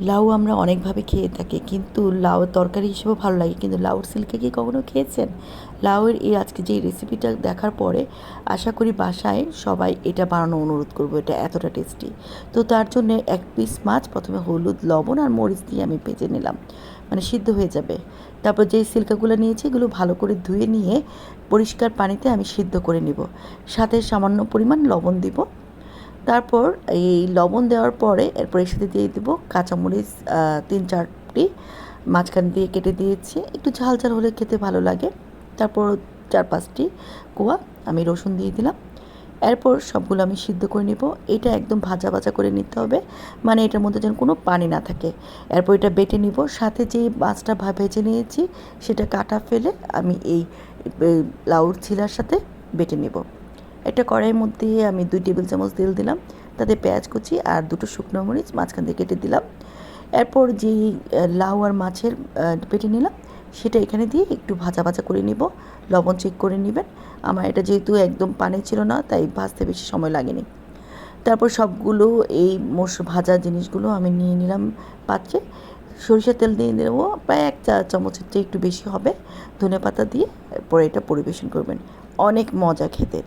লাউ আমরা অনেকভাবে খেয়ে থাকি, কিন্তু লাউয়ের তরকারি হিসেবেও ভালো লাগে। কিন্তু লাউর সিল্কে কি কখনো খেয়েছেন? লাউয়ের এই আজকে যে রেসিপিটা দেখার পরে আশা করি বাসায় সবাই এটা বানানো অনুরোধ করবো, এটা এতটা টেস্টি। তো তার জন্যে 1 পিস মাছ প্রথমে হলুদ, লবণ আর মরিচ দিয়ে আমি ভেজে নিলাম, মানে সিদ্ধ হয়ে যাবে। তারপর যেই সিল্কাগুলো নিয়েছি এগুলো ভালো করে ধুয়ে নিয়ে পরিষ্কার পানিতে আমি সিদ্ধ করে নিব, সাথে সামান্য পরিমাণ লবণ দিব। তারপর এই লবণ দেওয়ার পরে এরপর এর সাথে দিয়ে দেবো কাঁচামরিচ 3-4টি মাঝখান দিয়ে কেটে দিয়েছি, একটু ঝাল ঝাল হলে খেতে ভালো লাগে। তারপর 4-5টি কোয়া আমি রসুন দিয়ে দিলাম। এরপর সবগুলো আমি সিদ্ধ করে নেব। এটা একদম ভাজা ভাজা করে নিতে হবে, মানে এটার মধ্যে যেন কোনো পানি না থাকে। এরপর এটা বেটে নিব, সাথে যে মাছটা ভেজে নিয়েছি সেটা কাটা ফেলে আমি এই লাউর ছিলার সাথে বেটে নেব। একটা কড়াইয়ের মধ্যে আমি 2 টেবিল চামচ তেল দিলাম, তাতে পেঁয়াজ কুচি আর 2টো শুকনো মরিচ মাঝখান দিয়ে কেটে দিলাম। এরপর যেই লাউ আর মাছের বেটে নিলাম সেটা এখানে দিয়ে একটু ভাজা ভাজা করে নিব। লবণ চেক করে নেবেন। আমার এটা যেহেতু একদম পানি ছিল না, তাই ভাজতে বেশি সময় লাগেনি। তারপর সবগুলো এই ভাজা জিনিসগুলো আমি নিয়ে নিলাম পাত্রে। সরিষার তেল দিয়ে দেবো প্রায় 1 চা চামচের চেয়ে একটু বেশি হবে, ধনেপাতা দিয়ে। এরপর এটা পরিবেশন করবেন, অনেক মজা খেতে।